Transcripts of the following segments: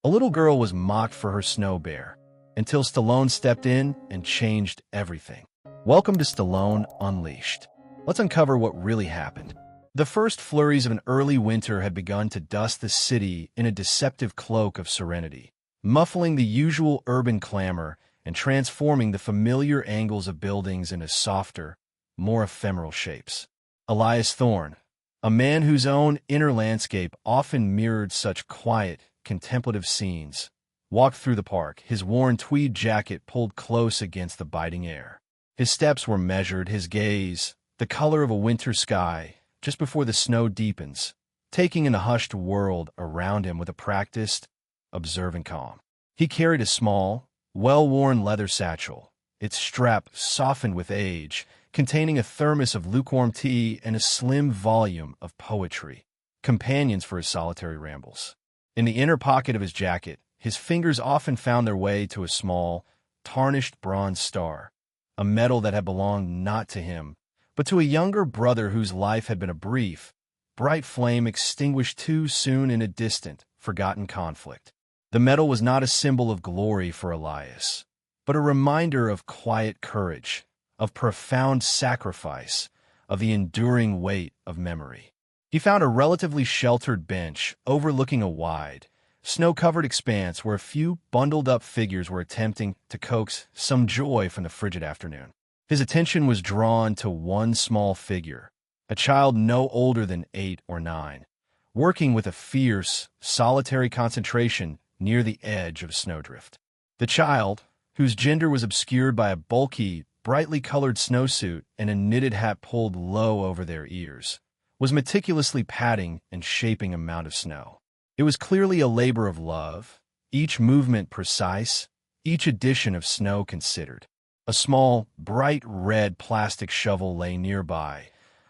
A little girl was mocked for her snow bear, until Stallone stepped in and changed everything. Welcome to Stallone Unleashed. Let's uncover what really happened. The first flurries of an early winter had begun to dust the city in a deceptive cloak of serenity, muffling the usual urban clamor and transforming the familiar angles of buildings into softer, more ephemeral shapes. Elias Thorne, a man whose own inner landscape often mirrored such quiet, contemplative scenes, walked through the park, his worn tweed jacket pulled close against the biting air. His steps were measured, his gaze the color of a winter sky just before the snow deepens, taking in the hushed world around him with a practiced, observant calm. He carried a small, well-worn leather satchel, its strap softened with age, containing a thermos of lukewarm tea and a slim volume of poetry, companions for his solitary rambles. In the inner pocket of his jacket, his fingers often found their way to a small, tarnished bronze star, a medal that had belonged not to him, but to a younger brother whose life had been a brief, bright flame extinguished too soon in a distant, forgotten conflict. The medal was not a symbol of glory for Elias, but a reminder of quiet courage, of profound sacrifice, of the enduring weight of memory. He found a relatively sheltered bench overlooking a wide, snow-covered expanse where a few bundled-up figures were attempting to coax some joy from the frigid afternoon. His attention was drawn to one small figure, a child no older than 8 or 9, working with a fierce, solitary concentration near the edge of a snowdrift. The child, whose gender was obscured by a bulky, brightly colored snowsuit and a knitted hat pulled low over their ears, was meticulously patting and shaping a mound of snow. It was clearly a labor of love, each movement precise, each addition of snow considered. A small, bright red plastic shovel lay nearby,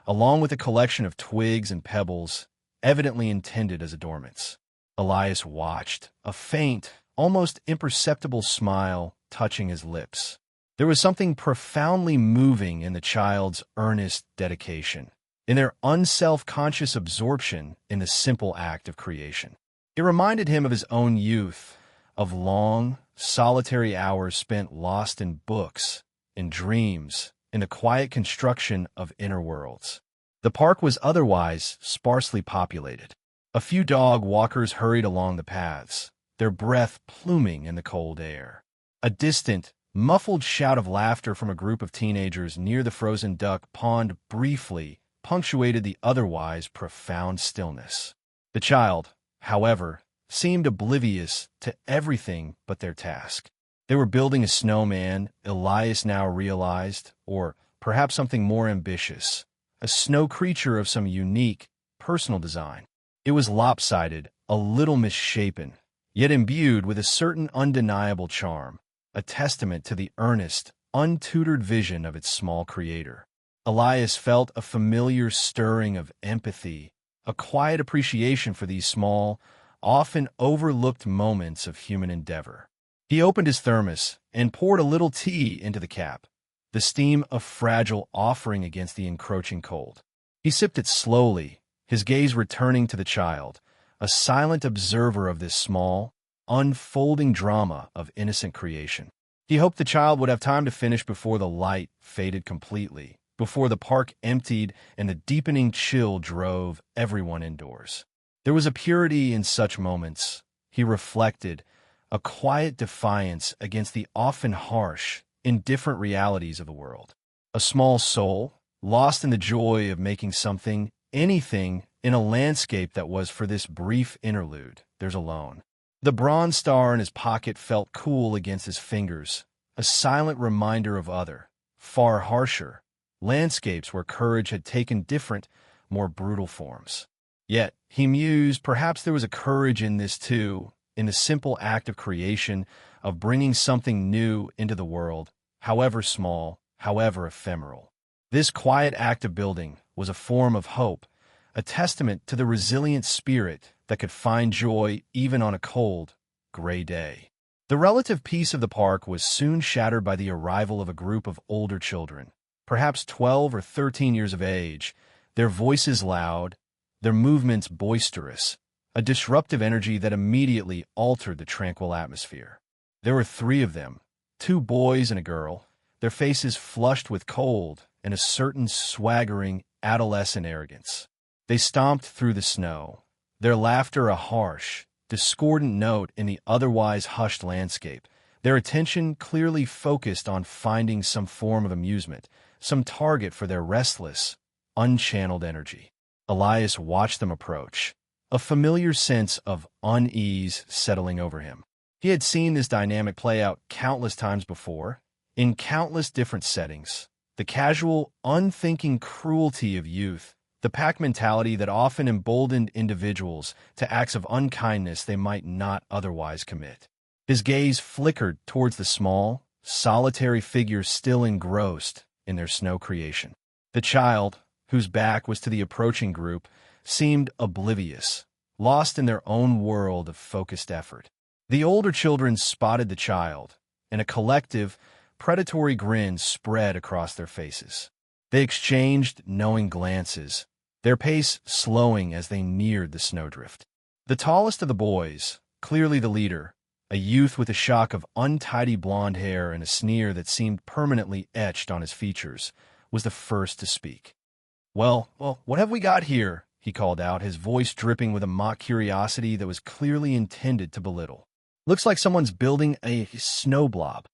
along with a collection of twigs and pebbles, evidently intended as adornments. Elias watched, a faint, almost imperceptible smile touching his lips. There was something profoundly moving in the child's earnest dedication, in their unself-conscious absorption in the simple act of creation. It reminded him of his own youth, of long, solitary hours spent lost in books, in dreams, in the quiet construction of inner worlds. The park was otherwise sparsely populated. A few dog walkers hurried along the paths, their breath pluming in the cold air. A distant, muffled shout of laughter from a group of teenagers near the frozen duck pond briefly punctuated the otherwise profound stillness. The child, however, seemed oblivious to everything but their task. They were building a snowman, Elias now realized, or perhaps something more ambitious, a snow creature of some unique, personal design. It was lopsided, a little misshapen, yet imbued with a certain undeniable charm, a testament to the earnest, untutored vision of its small creator. Elias felt a familiar stirring of empathy, a quiet appreciation for these small, often overlooked moments of human endeavor. He opened his thermos and poured a little tea into the cap, the steam a fragile offering against the encroaching cold. He sipped it slowly, his gaze returning to the child, a silent observer of this small, unfolding drama of innocent creation. He hoped the child would have time to finish before the light faded completely, before the park emptied and the deepening chill drove everyone indoors. There was a purity in such moments, he reflected, a quiet defiance against the often harsh, indifferent realities of the world. A small soul, lost in the joy of making something, anything, in a landscape that was for this brief interlude, theirs alone. The bronze star in his pocket felt cool against his fingers, a silent reminder of other, far harsher, landscapes where courage had taken different, more brutal forms. Yet, he mused, perhaps there was a courage in this too, in the simple act of creation, of bringing something new into the world, however small, however ephemeral. This quiet act of building was a form of hope, a testament to the resilient spirit that could find joy even on a cold, gray day. The relative peace of the park was soon shattered by the arrival of a group of older children, perhaps 12 or 13 years of age, their voices loud, their movements boisterous, a disruptive energy that immediately altered the tranquil atmosphere. There were three of them, two boys and a girl, their faces flushed with cold and a certain swaggering, adolescent arrogance. They stomped through the snow, their laughter a harsh, discordant note in the otherwise hushed landscape, their attention clearly focused on finding some form of amusement, some target for their restless, unchanneled energy. Elias watched them approach, a familiar sense of unease settling over him. He had seen this dynamic play out countless times before, in countless different settings. The casual, unthinking cruelty of youth, the pack mentality that often emboldened individuals to acts of unkindness they might not otherwise commit. His gaze flickered towards the small, solitary figures still engrossed in their snow creation. The child, whose back was to the approaching group, seemed oblivious, lost in their own world of focused effort. The older children spotted the child, and a collective, predatory grin spread across their faces. They exchanged knowing glances, their pace slowing as they neared the snowdrift. The tallest of the boys, clearly the leader, a youth with a shock of untidy blonde hair and a sneer that seemed permanently etched on his features, was the first to speak. Well, what have we got here?" he called out, his voice dripping with a mock curiosity that was clearly intended to belittle. "Looks like someone's building a snow blob."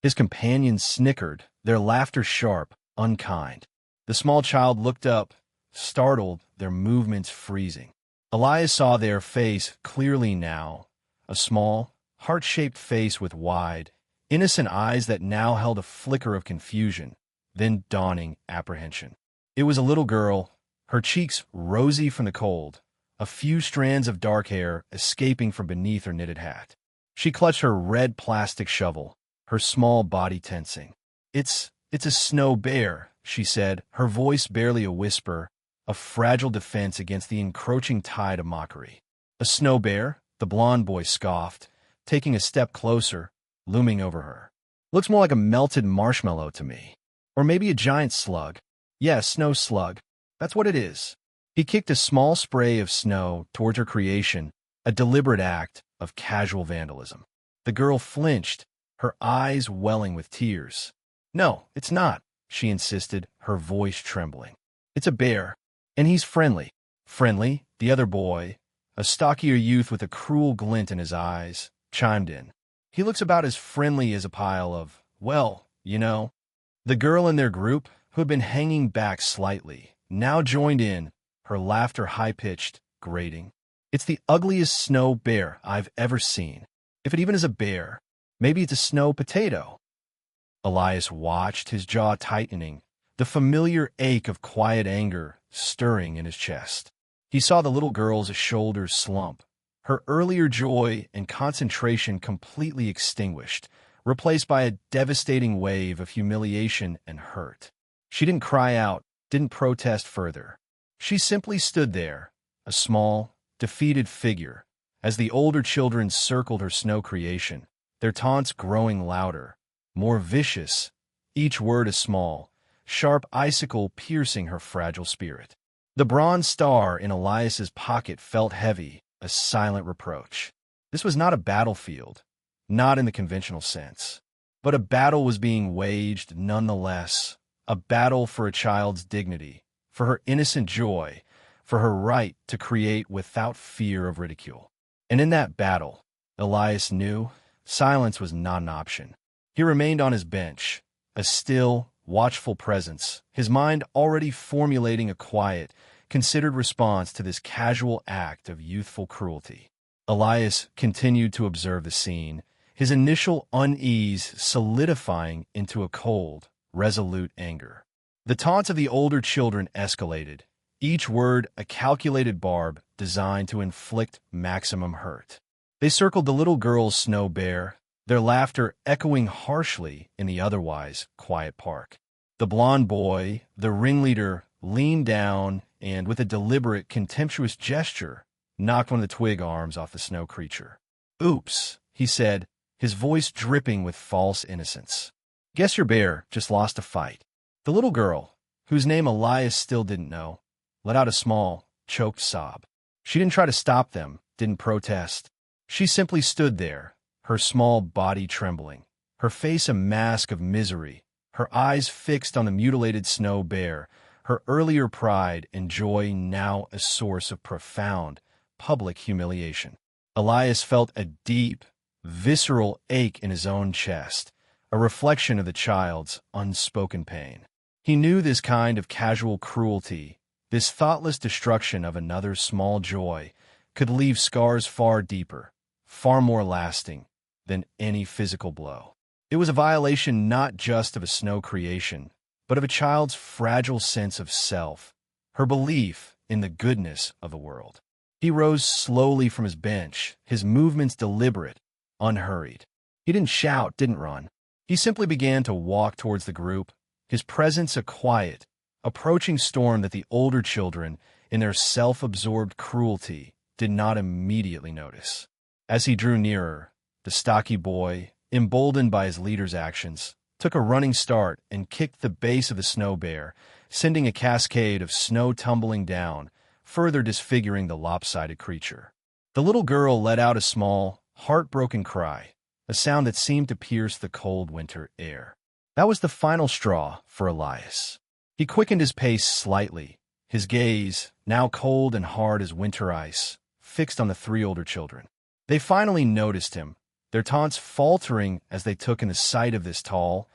His companions snickered, their laughter sharp, unkind. The small child looked up, startled, their movements freezing. Elias saw their face clearly now, a small, heart-shaped face with wide, innocent eyes that now held a flicker of confusion, then dawning apprehension. It was a little girl, her cheeks rosy from the cold, a few strands of dark hair escaping from beneath her knitted hat. She clutched her red plastic shovel, her small body tensing. It's a snow bear," she said, her voice barely a whisper, a fragile defense against the encroaching tide of mockery. "A snow bear?" the blond boy scoffed, taking a step closer, looming over her. "Looks more like a melted marshmallow to me. Or maybe a giant slug. Yeah, snow slug. That's what it is." He kicked a small spray of snow towards her creation, a deliberate act of casual vandalism. The girl flinched, her eyes welling with tears. "No, it's not," she insisted, her voice trembling. "It's a bear, and he's friendly." "Friendly?" the other boy, a stockier youth with a cruel glint in his eyes, chimed in. "He looks about as friendly as a pile of, well, you know." The girl in their group, who had been hanging back slightly, now joined in, her laughter high-pitched, grating. "It's the ugliest snow bear I've ever seen. If it even is a bear, maybe it's a snow potato." Elias watched, his jaw tightening, the familiar ache of quiet anger stirring in his chest. He saw the little girl's shoulders slump, her earlier joy and concentration completely extinguished, replaced by a devastating wave of humiliation and hurt. She didn't cry out, didn't protest further. She simply stood there, a small, defeated figure, as the older children circled her snow creation, their taunts growing louder, more vicious, each word a small, sharp icicle piercing her fragile spirit. The bronze star in Elias's pocket felt heavy, a silent reproach. This was not a battlefield, not in the conventional sense, but a battle was being waged nonetheless, a battle for a child's dignity, for her innocent joy, for her right to create without fear of ridicule. And in that battle, Elias knew, silence was not an option. He remained on his bench, a still, watchful presence, his mind already formulating a quiet, considered response to this casual act of youthful cruelty. Elias continued to observe the scene, his initial unease solidifying into a cold, resolute anger. The taunts of the older children escalated, each word a calculated barb designed to inflict maximum hurt. They circled the little girl's snow bear, their laughter echoing harshly in the otherwise quiet park. The blond boy, the ringleader, leaned down and, with a deliberate, contemptuous gesture, knocked one of the twig arms off the snow creature. "Oops," he said, his voice dripping with false innocence. "Guess your bear just lost a fight." The little girl, whose name Elias still didn't know, let out a small, choked sob. She didn't try to stop them, didn't protest. She simply stood there, her small body trembling, her face a mask of misery, her eyes fixed on the mutilated snow bear, her earlier pride and joy now a source of profound, public humiliation. Elias felt a deep, visceral ache in his own chest, a reflection of the child's unspoken pain. He knew this kind of casual cruelty, this thoughtless destruction of another's small joy, could leave scars far deeper, far more lasting than any physical blow. It was a violation not just of a snow creation, but of a child's fragile sense of self, her belief in the goodness of the world. He rose slowly from his bench, his movements deliberate, unhurried. He didn't shout, didn't run. He simply began to walk towards the group, his presence a quiet, approaching storm that the older children, in their self-absorbed cruelty, did not immediately notice. As he drew nearer, the stocky boy, emboldened by his leader's actions, took a running start and kicked the base of the snow bear, sending a cascade of snow tumbling down, further disfiguring the lopsided creature. The little girl let out a small, heartbroken cry, a sound that seemed to pierce the cold winter air. That was the final straw for Elias. He quickened his pace slightly, his gaze, now cold and hard as winter ice, fixed on the three older children. They finally noticed him, their taunts faltering as they took in the sight of this tall,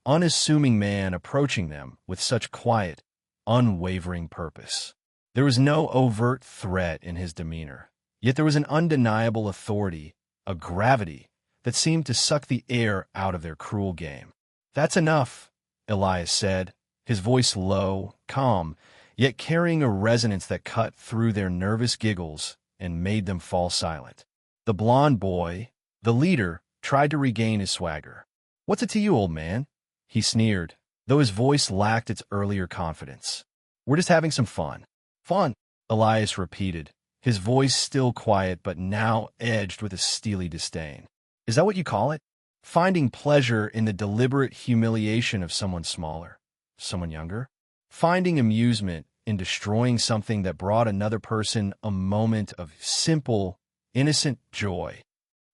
unassuming man approaching them with such quiet, unwavering purpose. There was no overt threat in his demeanor, yet there was an undeniable authority, a gravity, that seemed to suck the air out of their cruel game. "That's enough," Elias said, his voice low, calm, yet carrying a resonance that cut through their nervous giggles and made them fall silent. The blond boy, the leader, tried to regain his swagger. "What's it to you, old man?" he sneered, though his voice lacked its earlier confidence. "We're just having some fun." "Fun," Elias repeated, his voice still quiet but now edged with a steely disdain. "Is that what you call it? Finding pleasure in the deliberate humiliation of someone smaller, someone younger? Finding amusement in destroying something that brought another person a moment of simple, innocent joy?"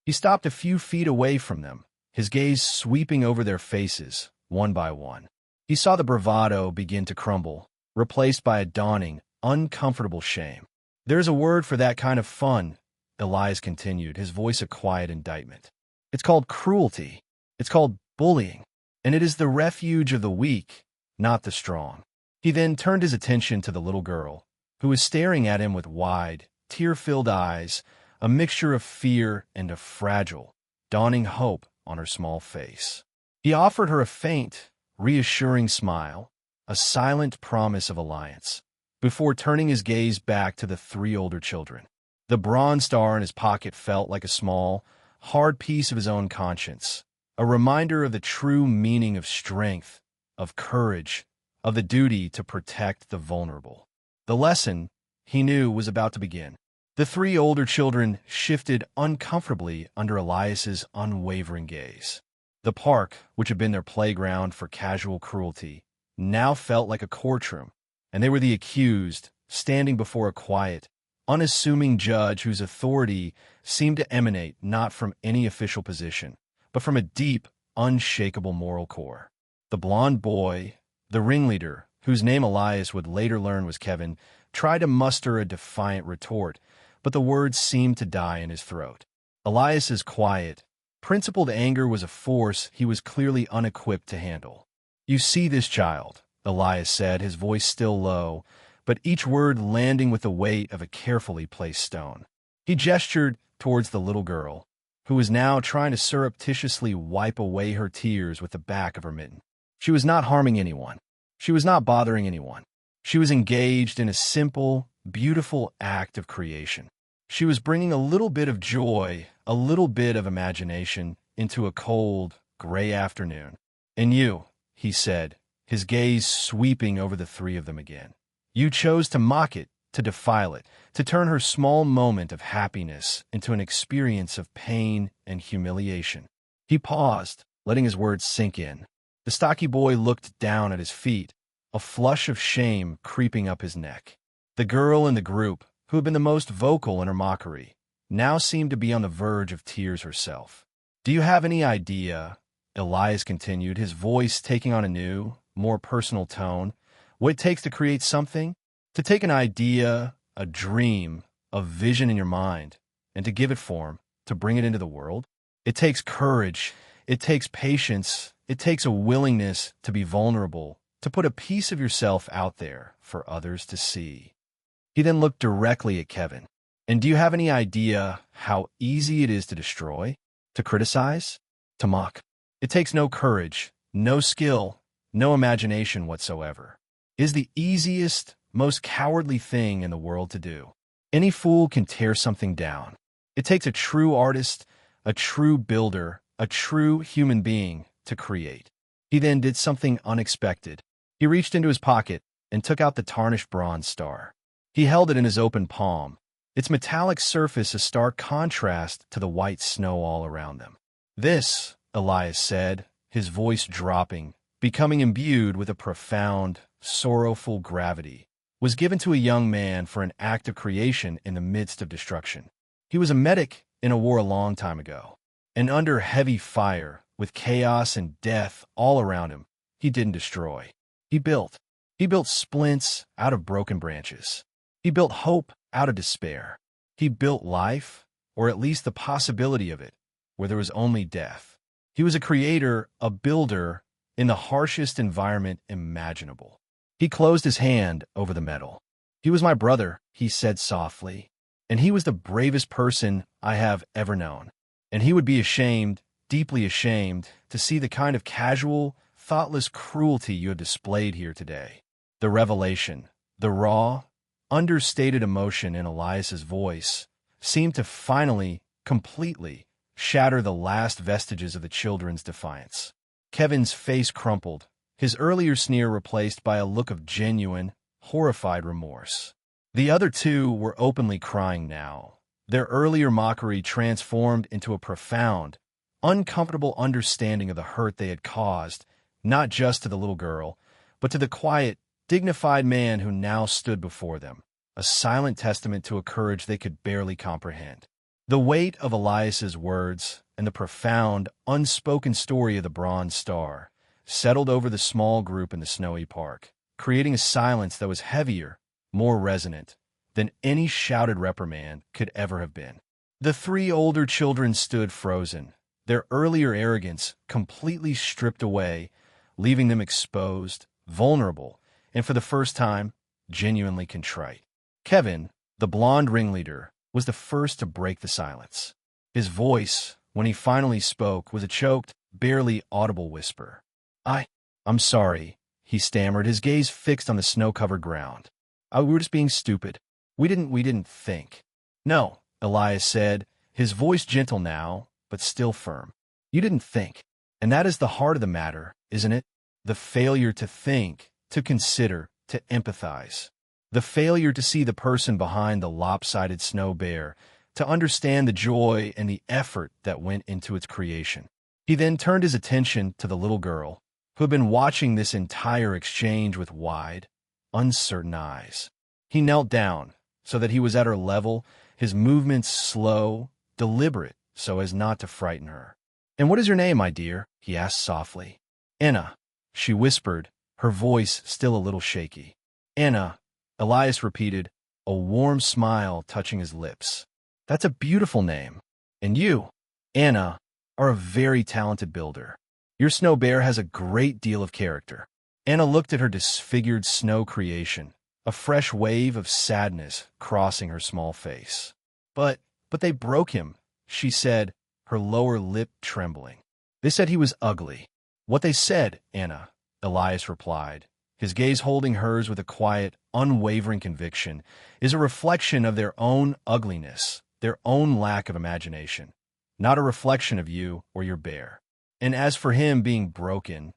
He stopped a few feet away from them, his gaze sweeping over their faces, one by one. He saw the bravado begin to crumble, replaced by a dawning, uncomfortable shame. "There's a word for that kind of fun," Elias continued, his voice a quiet indictment. "It's called cruelty. It's called bullying. And it is the refuge of the weak, not the strong." He then turned his attention to the little girl, who was staring at him with wide, tear-filled eyes, a mixture of fear and a fragile, dawning hope on her small face. He offered her a faint, reassuring smile, a silent promise of alliance, before turning his gaze back to the three older children. The bronze star in his pocket felt like a small, hard piece of his own conscience, a reminder of the true meaning of strength, of courage, of the duty to protect the vulnerable. The lesson, he knew, was about to begin. The three older children shifted uncomfortably under Elias's unwavering gaze. The park, which had been their playground for casual cruelty, now felt like a courtroom, and they were the accused, standing before a quiet, unassuming judge whose authority seemed to emanate not from any official position, but from a deep, unshakable moral core. The blond boy, the ringleader, whose name Elias would later learn was Kevin, tried to muster a defiant retort, but the words seemed to die in his throat. Elias's quiet, principled anger was a force he was clearly unequipped to handle. "You see this child," Elias said, his voice still low, but each word landing with the weight of a carefully placed stone. He gestured towards the little girl, who was now trying to surreptitiously wipe away her tears with the back of her mitten. She was not harming anyone. She was not bothering anyone. She was engaged in a simple, beautiful act of creation. She was bringing a little bit of joy, a little bit of imagination into a cold, gray afternoon. "And you," he said, his gaze sweeping over the three of them again. "You chose to mock it, to defile it, to turn her small moment of happiness into an experience of pain and humiliation." He paused, letting his words sink in. The stocky boy looked down at his feet, a flush of shame creeping up his neck. The girl in the group, who had been the most vocal in her mockery, now seemed to be on the verge of tears herself. "Do you have any idea," Elias continued, his voice taking on a new, more personal tone, "what it takes to create something? To take an idea, a dream, a vision in your mind, and to give it form, to bring it into the world? It takes courage, it takes patience, it takes a willingness to be vulnerable, to put a piece of yourself out there for others to see." He then looked directly at Kevin. "And do you have any idea how easy it is to destroy, to criticize, to mock? It takes no courage, no skill, no imagination whatsoever. It is the easiest, most cowardly thing in the world to do. Any fool can tear something down. It takes a true artist, a true builder, a true human being to create." He then did something unexpected. He reached into his pocket and took out the tarnished bronze star. He held it in his open palm, its metallic surface a stark contrast to the white snow all around them. "This," Elias said, his voice dropping, becoming imbued with a profound, sorrowful gravity, "was given to a young man for an act of creation in the midst of destruction. He was a medic in a war a long time ago, and under heavy fire, with chaos and death all around him, he didn't destroy. He built. He built splints out of broken branches. He built hope out of despair. He built life, or at least the possibility of it, where there was only death. He was a creator, a builder, in the harshest environment imaginable." He closed his hand over the metal. "He was my brother," he said softly, "and he was the bravest person I have ever known. And he would be ashamed, deeply ashamed, to see the kind of casual, thoughtless cruelty you have displayed here today." The revelation, the raw, understated emotion in Elias's voice seemed to finally, completely, shatter the last vestiges of the children's defiance. Kevin's face crumpled, his earlier sneer replaced by a look of genuine, horrified remorse. The other two were openly crying now, their earlier mockery transformed into a profound, uncomfortable understanding of the hurt they had caused, not just to the little girl, but to the quiet, dignified man who now stood before them, a silent testament to a courage they could barely comprehend. The weight of Elias's words and the profound, unspoken story of the bronze star settled over the small group in the snowy park, creating a silence that was heavier, more resonant, than any shouted reprimand could ever have been. The three older children stood frozen, their earlier arrogance completely stripped away, leaving them exposed, vulnerable, and for the first time, genuinely contrite. Kevin, the blonde ringleader, was the first to break the silence. His voice, when he finally spoke, was a choked, barely audible whisper. I'm sorry," he stammered, his gaze fixed on the snow-covered ground. "We were just being stupid. We didn't think." "No," Elias said, his voice gentle now, but still firm. "You didn't think. And that is the heart of the matter, isn't it? The failure to think, to consider, to empathize. The failure to see the person behind the lopsided snow bear, to understand the joy and the effort that went into its creation." He then turned his attention to the little girl, who had been watching this entire exchange with wide, uncertain eyes. He knelt down, so that he was at her level, his movements slow, deliberate, so as not to frighten her. "And what is your name, my dear?" he asked softly. "Anna," she whispered, her voice still a little shaky. "Anna," Elias repeated, a warm smile touching his lips. "That's a beautiful name. And you, Anna, are a very talented builder. Your snow bear has a great deal of character." Anna looked at her disfigured snow creation, a fresh wave of sadness crossing her small face. But they broke him," she said, her lower lip trembling. "They said he was ugly." "What they said, Anna," Elias replied, his gaze holding hers with a quiet, unwavering conviction, "is a reflection of their own ugliness, their own lack of imagination, not a reflection of you or your bear. And as for him being broken,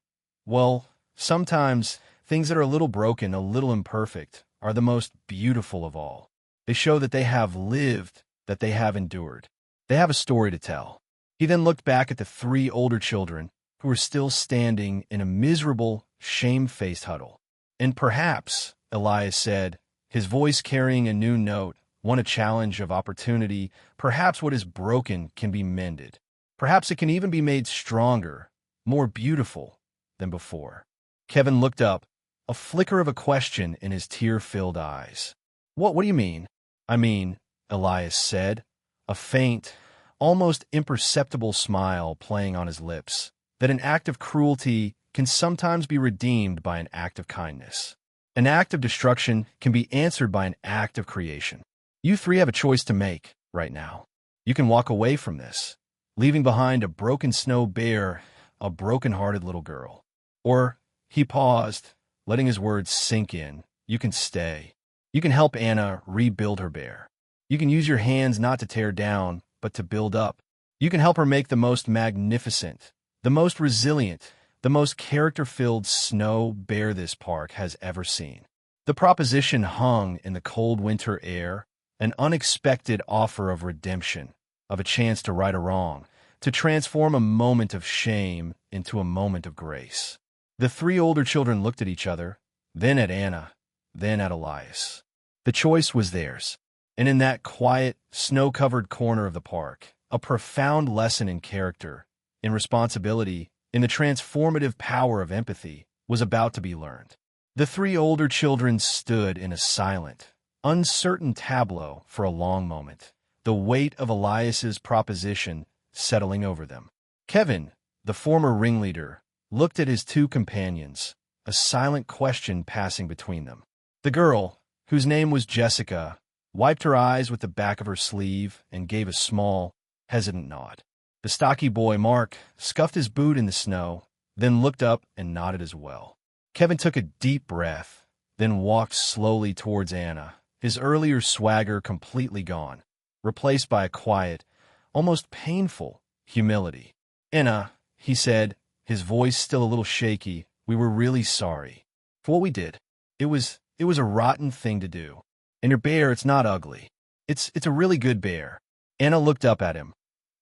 well, sometimes things that are a little broken, a little imperfect, are the most beautiful of all. They show that they have lived, that they have endured. They have a story to tell." He then looked back at the three older children, who were still standing in a miserable, shame-faced huddle. "And perhaps," Elias said, his voice carrying a new note, one a challenge of opportunity. Perhaps what is broken can be mended. Perhaps it can even be made stronger, more beautiful than before. Kevin looked up, a flicker of a question in his tear-filled eyes. What do you mean? I mean, Elias said, a faint, almost imperceptible smile playing on his lips, that an act of cruelty can sometimes be redeemed by an act of kindness. An act of destruction can be answered by an act of creation. You three have a choice to make right now. You can walk away from this, leaving behind a broken snow bear, a broken-hearted little girl. Or, he paused, letting his words sink in, you can stay. You can help Anna rebuild her bear. You can use your hands not to tear down, but to build up. You can help her make the most magnificent, the most resilient, the most character-filled snow bear this park has ever seen. The proposition hung in the cold winter air, an unexpected offer of redemption, of a chance to right a wrong, to transform a moment of shame into a moment of grace. The three older children looked at each other, then at Anna, then at Elias. The choice was theirs, and in that quiet, snow-covered corner of the park, a profound lesson in character, in responsibility, in the transformative power of empathy, was about to be learned. The three older children stood in a silent, uncertain tableau for a long moment, the weight of Elias's proposition settling over them. Kevin, the former ringleader, looked at his two companions, a silent question passing between them. The girl, whose name was Jessica, wiped her eyes with the back of her sleeve and gave a small, hesitant nod. The stocky boy, Mark, scuffed his boot in the snow, then looked up and nodded as well. Kevin took a deep breath, then walked slowly towards Anna, his earlier swagger completely gone, replaced by a quiet, almost painful humility. Anna, he said, his voice still a little shaky, we were really sorry for what we did. It was a rotten thing to do. And your bear, it's not ugly. It's a really good bear. Anna looked up at him,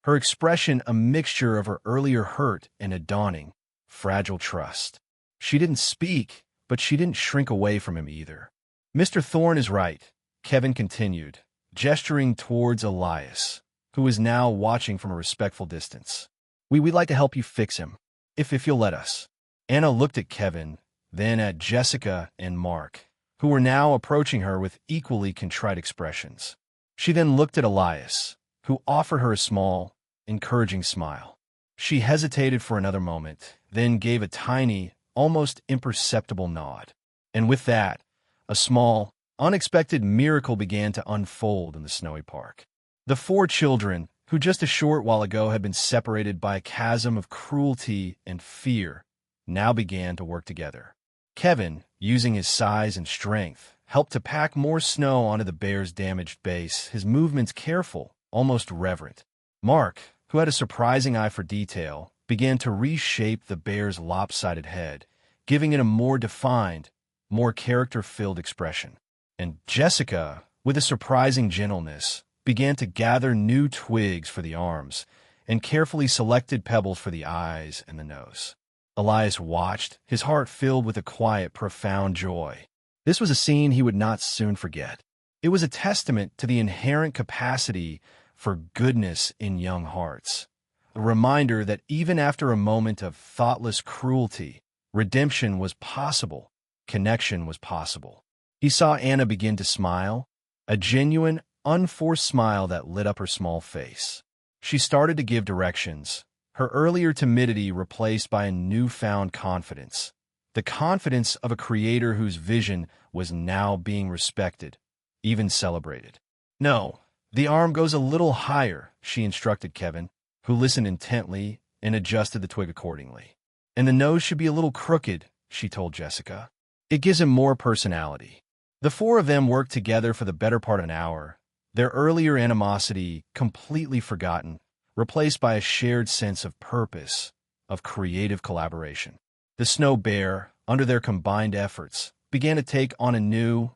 her expression a mixture of her earlier hurt and a dawning, fragile trust. She didn't speak, but she didn't shrink away from him either. Mr. Thorne is right, Kevin continued, gesturing towards Elias, who was now watching from a respectful distance. We'd like to help you fix him, if you'll let us. Anna looked at Kevin, then at Jessica and Mark, who were now approaching her with equally contrite expressions. She then looked at Elias, who offered her a small, encouraging smile. She hesitated for another moment, then gave a tiny, almost imperceptible nod. And with that, a small, unexpected miracle began to unfold in the snowy park. The four children, who just a short while ago had been separated by a chasm of cruelty and fear, now began to work together. Kevin, using his size and strength, helped to pack more snow onto the bear's damaged base, his movements careful, almost reverent. Mark, who had a surprising eye for detail, began to reshape the bear's lopsided head, giving it a more defined, more character-filled expression. And Jessica, with a surprising gentleness, began to gather new twigs for the arms and carefully selected pebbles for the eyes and the nose. Elias watched, his heart filled with a quiet, profound joy. This was a scene he would not soon forget. It was a testament to the inherent capacity for goodness in young hearts, a reminder that even after a moment of thoughtless cruelty, redemption was possible, connection was possible. He saw Anna begin to smile, a genuine, unforced smile that lit up her small face. She started to give directions, her earlier timidity replaced by a newfound confidence, the confidence of a creator whose vision was now being respected, even celebrated. No, the arm goes a little higher, she instructed Kevin, who listened intently and adjusted the twig accordingly. And the nose should be a little crooked, she told Jessica. It gives him more personality. The four of them worked together for the better part of an hour, their earlier animosity completely forgotten, replaced by a shared sense of purpose, of creative collaboration. The snow bear, under their combined efforts, began to take on a new,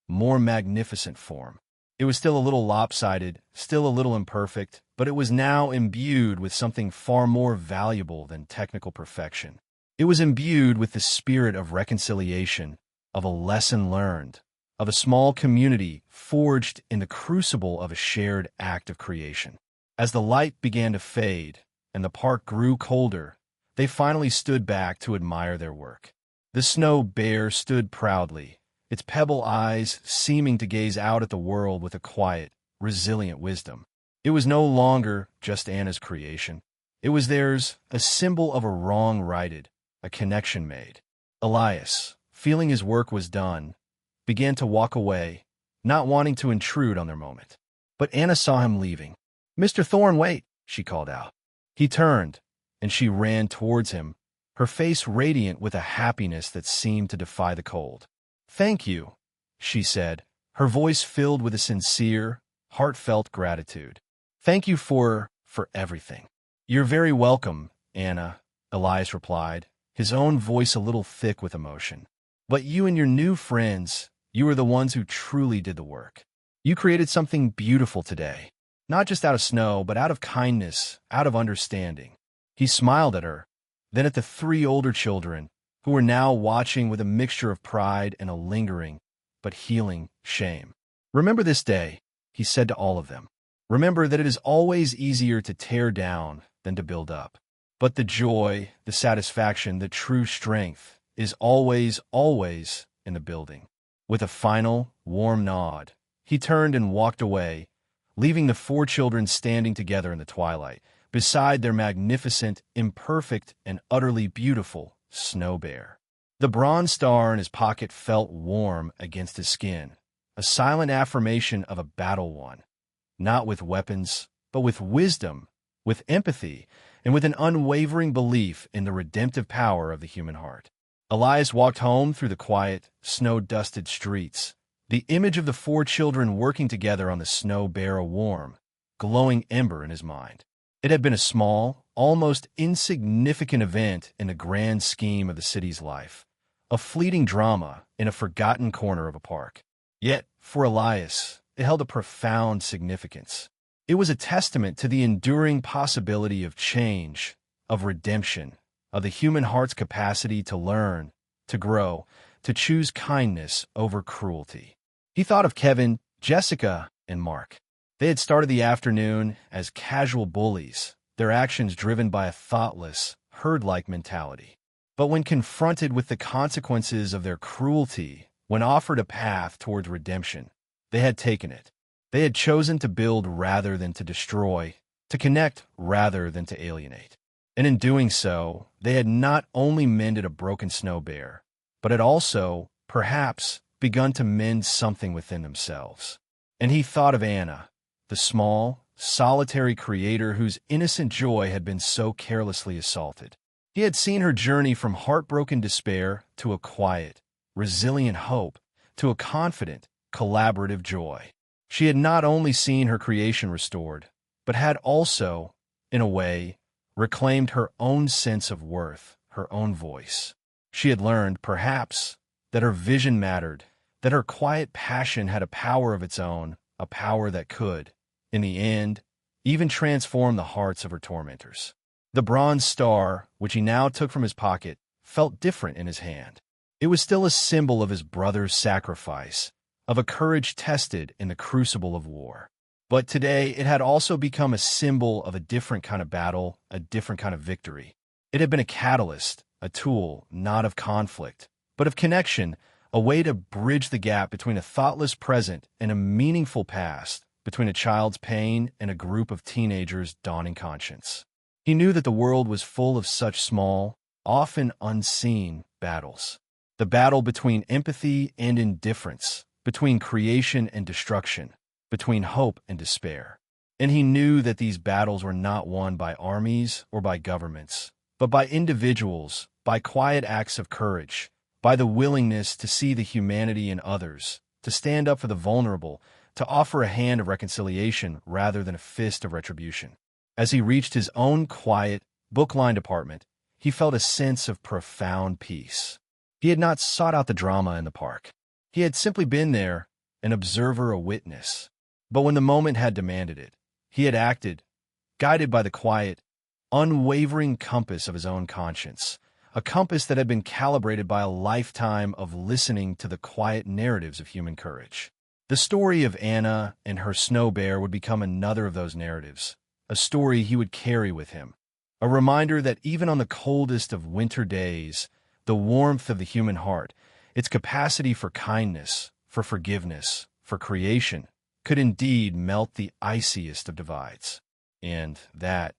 more magnificent form. It was still a little lopsided, still a little imperfect, but it was now imbued with something far more valuable than technical perfection. It was imbued with the spirit of reconciliation, of a lesson learned, of a small community forged in the crucible of a shared act of creation. As the light began to fade and the park grew colder, they finally stood back to admire their work. The snow bear stood proudly, its pebble eyes seeming to gaze out at the world with a quiet, resilient wisdom. It was no longer just Anna's creation. It was theirs, a symbol of a wrong righted, a connection made. Elias, feeling his work was done, began to walk away, not wanting to intrude on their moment. But Anna saw him leaving. "Mr. Thorne, wait," she called out. He turned, and she ran towards him, her face radiant with a happiness that seemed to defy the cold. "Thank you," she said, her voice filled with a sincere, heartfelt gratitude. "Thank you for everything." "You're very welcome, Anna," Elias replied, his own voice a little thick with emotion. "But you and your new friends, you are the ones who truly did the work. You created something beautiful today, not just out of snow, but out of kindness, out of understanding." He smiled at her, then at the three older children, who were now watching with a mixture of pride and a lingering, but healing, shame. "Remember this day," he said to all of them. "Remember that it is always easier to tear down than to build up. But the joy, the satisfaction, the true strength is always, always in the building." With a final, warm nod, he turned and walked away, leaving the four children standing together in the twilight, beside their magnificent, imperfect, and utterly beautiful snow bear. The bronze star in his pocket felt warm against his skin, a silent affirmation of a battle won, not with weapons, but with wisdom, with empathy, and with an unwavering belief in the redemptive power of the human heart. Elias walked home through the quiet, snow-dusted streets, the image of the four children working together on the snow bear a warm, glowing ember in his mind. It had been a small, almost insignificant event in the grand scheme of the city's life, a fleeting drama in a forgotten corner of a park. Yet, for Elias, it held a profound significance. It was a testament to the enduring possibility of change, of redemption, of the human heart's capacity to learn, to grow, to choose kindness over cruelty. He thought of Kevin, Jessica, and Mark. They had started the afternoon as casual bullies, their actions driven by a thoughtless, herd-like mentality. But when confronted with the consequences of their cruelty, when offered a path towards redemption, they had taken it. They had chosen to build rather than to destroy, to connect rather than to alienate. And in doing so, they had not only mended a broken snow bear, but had also, perhaps, begun to mend something within themselves. And he thought of Anna, the small, solitary creator whose innocent joy had been so carelessly assaulted. He had seen her journey from heartbroken despair to a quiet, resilient hope, to a confident, collaborative joy. She had not only seen her creation restored, but had also, in a way, reclaimed her own sense of worth, her own voice. She had learned, perhaps, that her vision mattered, that her quiet passion had a power of its own, a power that could, in the end, even transform the hearts of her tormentors. The bronze star, which he now took from his pocket, felt different in his hand. It was still a symbol of his brother's sacrifice, of a courage tested in the crucible of war. But today it had also become a symbol of a different kind of battle, a different kind of victory. It had been a catalyst, a tool, not of conflict, but of connection, a way to bridge the gap between a thoughtless present and a meaningful past, between a child's pain and a group of teenagers' dawning conscience. He knew that the world was full of such small, often unseen battles. The battle between empathy and indifference, between creation and destruction, between hope and despair. And he knew that these battles were not won by armies or by governments, but by individuals, by quiet acts of courage, by the willingness to see the humanity in others, to stand up for the vulnerable, to offer a hand of reconciliation rather than a fist of retribution. As he reached his own quiet, book-lined apartment, he felt a sense of profound peace. He had not sought out the drama in the park. He had simply been there, an observer, a witness. But when the moment had demanded it, he had acted, guided by the quiet, unwavering compass of his own conscience, a compass that had been calibrated by a lifetime of listening to the quiet narratives of human courage. The story of Anna and her snow bear would become another of those narratives, a story he would carry with him, a reminder that even on the coldest of winter days, the warmth of the human heart, its capacity for kindness, for forgiveness, for creation, could indeed melt the iciest of divides. And that,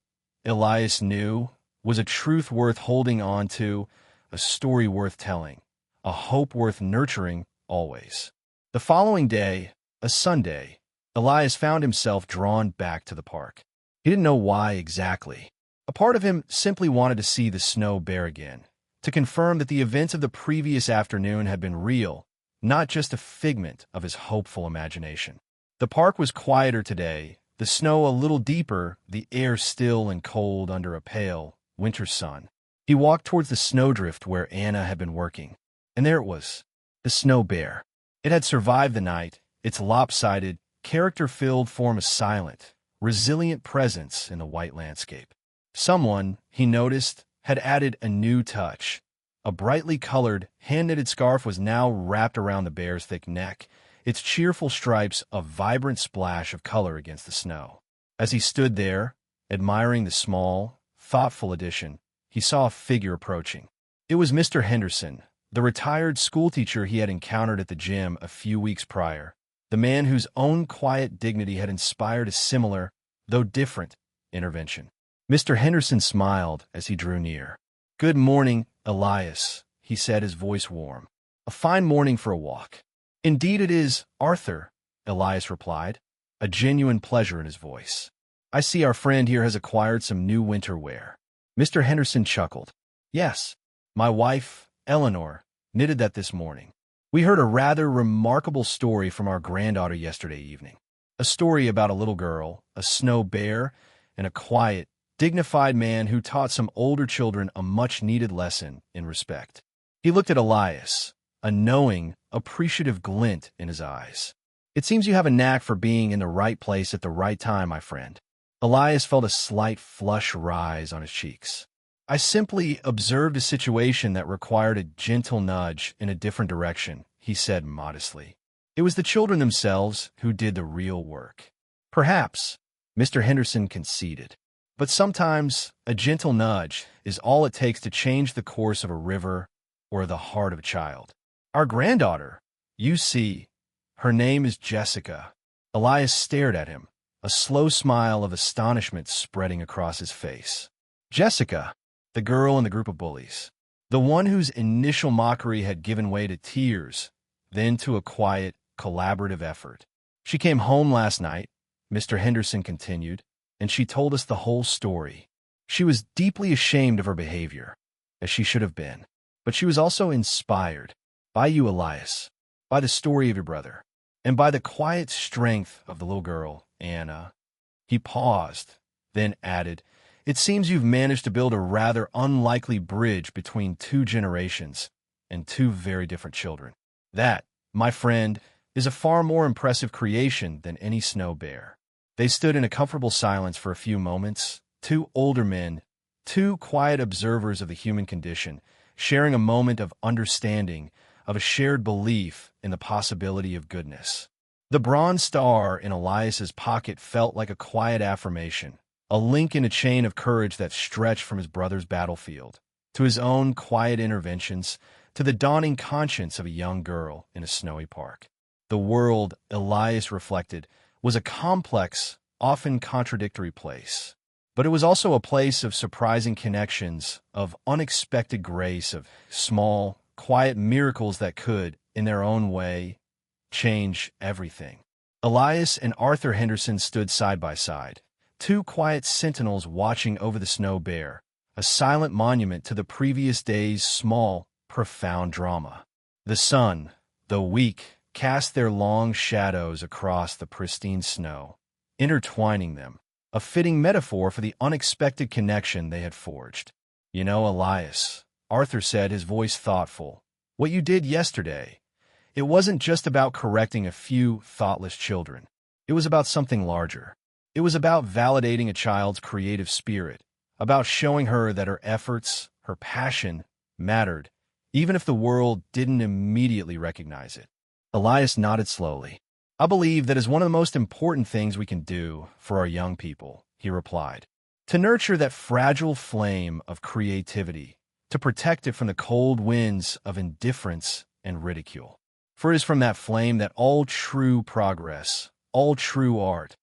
Elias knew, was a truth worth holding on to, a story worth telling, a hope worth nurturing always. The following day, a Sunday, Elias found himself drawn back to the park. He didn't know why exactly. A part of him simply wanted to see the snow bear again, to confirm that the events of the previous afternoon had been real, not just a figment of his hopeful imagination. The park was quieter today, the snow a little deeper, the air still and cold under a pale, winter sun. He walked towards the snowdrift where Anna had been working, and there it was, the snow bear. It had survived the night, its lopsided, character-filled form a silent, resilient presence in the white landscape. Someone, he noticed, had added a new touch. A brightly colored, hand-knitted scarf was now wrapped around the bear's thick neck, its cheerful stripes a vibrant splash of color against the snow. As he stood there, admiring the small, thoughtful addition, he saw a figure approaching. It was Mr. Henderson, the retired schoolteacher he had encountered at the gym a few weeks prior, the man whose own quiet dignity had inspired a similar, though different, intervention. Mr. Henderson smiled as he drew near. "Good morning, Elias," he said, his voice warm. "A fine morning for a walk." "Indeed it is, Arthur," Elias replied, a genuine pleasure in his voice. "I see our friend here has acquired some new winter wear." Mr. Henderson chuckled. "Yes, my wife, Eleanor, knitted that this morning. We heard a rather remarkable story from our granddaughter yesterday evening. A story about a little girl, a snow bear, and a quiet, dignified man who taught some older children a much-needed lesson in respect." He looked at Elias, a knowing, appreciative glint in his eyes. "It seems you have a knack for being in the right place at the right time, my friend." Elias felt a slight flush rise on his cheeks. "I simply observed a situation that required a gentle nudge in a different direction," he said modestly. "It was the children themselves who did the real work." "Perhaps," Mr. Henderson conceded. "But sometimes a gentle nudge is all it takes to change the course of a river or the heart of a child. Our granddaughter, you see, her name is Jessica." Elias stared at him, a slow smile of astonishment spreading across his face. Jessica, the girl in the group of bullies. The one whose initial mockery had given way to tears, then to a quiet, collaborative effort. "She came home last night," Mr. Henderson continued, "and she told us the whole story. She was deeply ashamed of her behavior, as she should have been. But she was also inspired by you, Elias, by the story of your brother, and by the quiet strength of the little girl, Anna." He paused, then added, "It seems you've managed to build a rather unlikely bridge between two generations and two very different children. That, my friend, is a far more impressive creation than any snow bear." They stood in a comfortable silence for a few moments, two older men, two quiet observers of the human condition, sharing a moment of understanding, of a shared belief in the possibility of goodness. The bronze star in Elias's pocket felt like a quiet affirmation, a link in a chain of courage that stretched from his brother's battlefield, to his own quiet interventions, to the dawning conscience of a young girl in a snowy park. The world, Elias reflected, was a complex, often contradictory place. But it was also a place of surprising connections, of unexpected grace, of small, quiet miracles that could, in their own way, change everything. Elias and Arthur Henderson stood side by side, two quiet sentinels watching over the snow bear, a silent monument to the previous day's small, profound drama. The sun, though weak, cast their long shadows across the pristine snow, intertwining them, a fitting metaphor for the unexpected connection they had forged. "You know, Elias," Arthur said, his voice thoughtful, "what you did yesterday, it wasn't just about correcting a few thoughtless children. It was about something larger. It was about validating a child's creative spirit, about showing her that her efforts, her passion, mattered, even if the world didn't immediately recognize it. Elias nodded slowly. "I believe that is one of the most important things we can do for our young people," he replied. "To nurture that fragile flame of creativity, to protect it from the cold winds of indifference and ridicule. For it is from that flame that all true progress, all true art,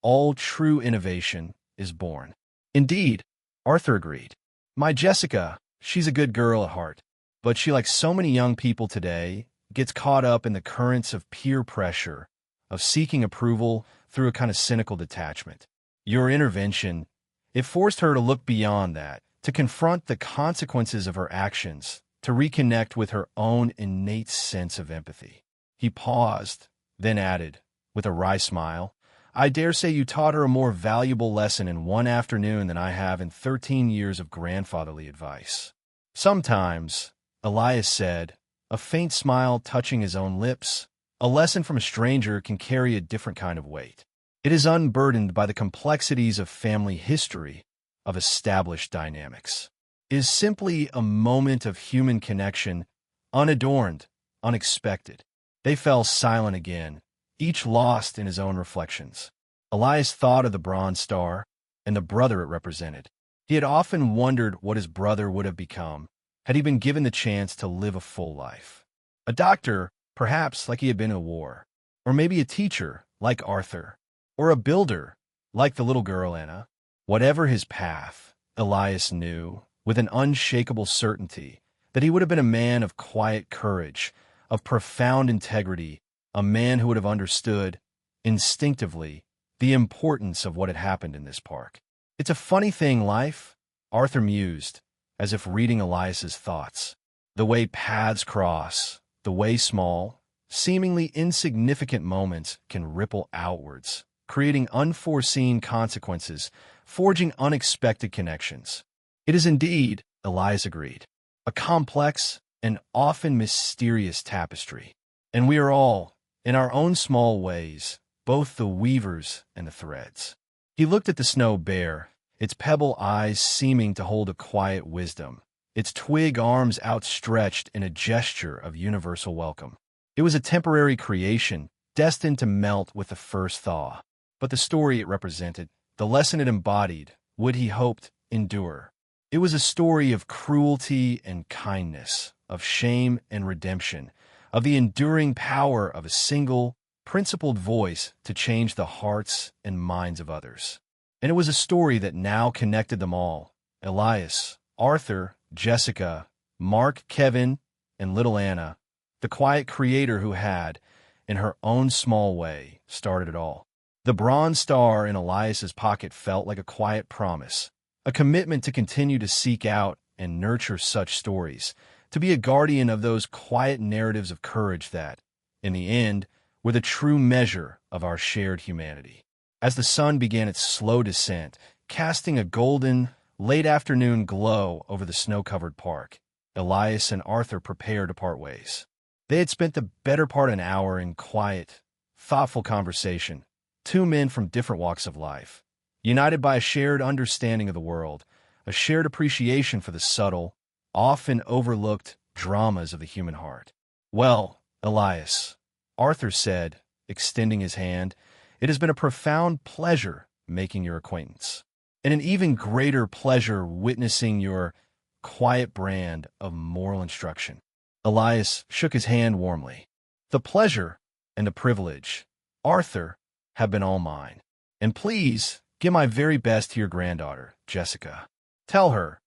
all true innovation is born." "Indeed," Arthur agreed. "My Jessica, she's a good girl at heart, but she, like so many young people today, gets caught up in the currents of peer pressure, of seeking approval through a kind of cynical detachment. Your intervention, it forced her to look beyond that, to confront the consequences of her actions, to reconnect with her own innate sense of empathy." He paused, then added, with a wry smile, "I dare say you taught her a more valuable lesson in one afternoon than I have in 13 years of grandfatherly advice." "Sometimes," Elias said, a faint smile touching his own lips, "a lesson from a stranger can carry a different kind of weight. It is unburdened by the complexities of family history, of established dynamics. It is simply a moment of human connection, unadorned, unexpected." They fell silent again, each lost in his own reflections. Elias thought of the Bronze Star and the brother it represented. He had often wondered what his brother would have become had he been given the chance to live a full life. A doctor, perhaps, like he had been in a war, or maybe a teacher, like Arthur, or a builder, like the little girl Anna. Whatever his path, Elias knew, with an unshakable certainty, that he would have been a man of quiet courage, of profound integrity, a man who would have understood, instinctively, the importance of what had happened in this park. "It's a funny thing, life," Arthur mused, as if reading Elias's thoughts. "The way paths cross, the way small, seemingly insignificant moments can ripple outwards, creating unforeseen consequences, forging unexpected connections." "It is indeed," Elias agreed, "a complex and often mysterious tapestry. And we are all, in our own small ways, both the weavers and the threads." He looked at the snow bear, its pebble eyes seeming to hold a quiet wisdom, its twig arms outstretched in a gesture of universal welcome. It was a temporary creation, destined to melt with the first thaw. But the story it represented, the lesson it embodied, would, he hoped, endure. It was a story of cruelty and kindness, of shame and redemption, of the enduring power of a single, principled voice to change the hearts and minds of others. And it was a story that now connected them all: Elias, Arthur, Jessica, Mark, Kevin, and little Anna, the quiet creator who had, in her own small way, started it all. The Bronze Star in Elias's pocket felt like a quiet promise, a commitment to continue to seek out and nurture such stories, to be a guardian of those quiet narratives of courage that, in the end, were the true measure of our shared humanity. As the sun began its slow descent, casting a golden, late-afternoon glow over the snow-covered park, Elias and Arthur prepared to part ways. They had spent the better part of an hour in quiet, thoughtful conversation, two men from different walks of life, united by a shared understanding of the world, a shared appreciation for the subtle, often overlooked dramas of the human heart. "Well, Elias," Arthur said, extending his hand, "it has been a profound pleasure making your acquaintance, and an even greater pleasure witnessing your quiet brand of moral instruction." Elias shook his hand warmly. "The pleasure and the privilege, Arthur, have been all mine. And please give my very best to your granddaughter, Jessica. Tell her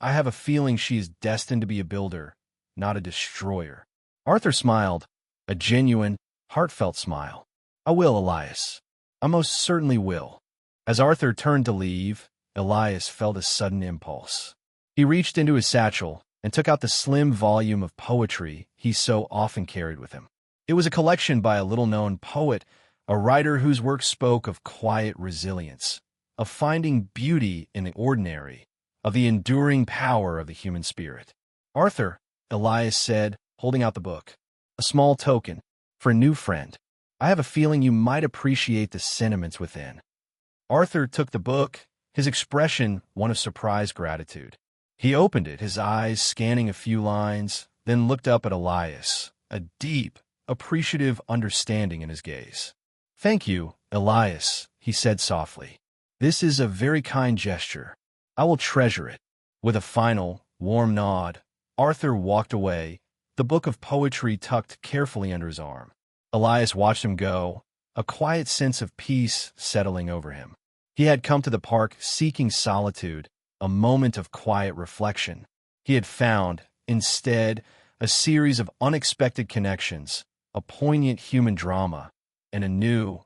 I have a feeling she is destined to be a builder, not a destroyer." Arthur smiled, a genuine, heartfelt smile. "I will, Elias. I most certainly will." As Arthur turned to leave, Elias felt a sudden impulse. He reached into his satchel and took out the slim volume of poetry he so often carried with him. It was a collection by a little-known poet, a writer whose work spoke of quiet resilience, of finding beauty in the ordinary, of the enduring power of the human spirit. "Arthur," Elias said, holding out the book, "a small token for a new friend. I have a feeling you might appreciate the sentiments within." Arthur took the book, his expression one of surprised gratitude. He opened it, his eyes scanning a few lines, then looked up at Elias, a deep, appreciative understanding in his gaze. "Thank you, Elias," he said softly. "This is a very kind gesture. I will treasure it." With a final, warm nod, Arthur walked away, the book of poetry tucked carefully under his arm. Elias watched him go, a quiet sense of peace settling over him. He had come to the park seeking solitude, a moment of quiet reflection. He had found, instead, a series of unexpected connections, a poignant human drama, and a new,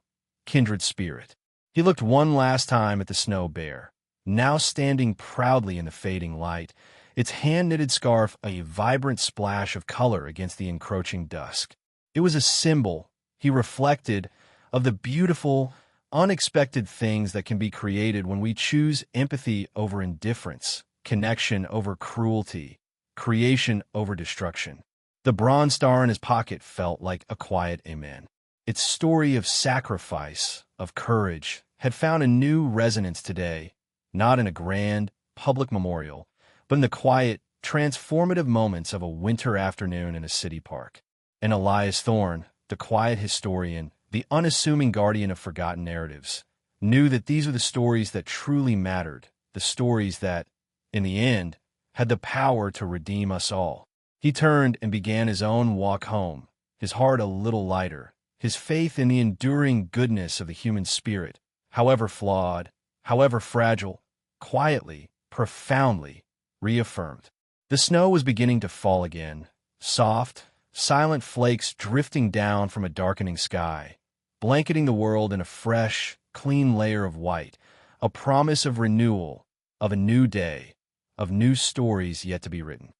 kindred spirit. He looked one last time at the snow bear, now standing proudly in the fading light, its hand-knitted scarf a vibrant splash of color against the encroaching dusk. It was a symbol, he reflected, of the beautiful, unexpected things that can be created when we choose empathy over indifference, connection over cruelty, creation over destruction. The bronze star in his pocket felt like a quiet amen. Its story of sacrifice, of courage, had found a new resonance today, not in a grand, public memorial, but in the quiet, transformative moments of a winter afternoon in a city park. And Elias Thorne, the quiet historian, the unassuming guardian of forgotten narratives, knew that these were the stories that truly mattered, the stories that, in the end, had the power to redeem us all. He turned and began his own walk home, his heart a little lighter, his faith in the enduring goodness of the human spirit, however flawed, however fragile, quietly, profoundly reaffirmed. The snow was beginning to fall again, soft, silent flakes drifting down from a darkening sky, blanketing the world in a fresh, clean layer of white, a promise of renewal, of a new day, of new stories yet to be written.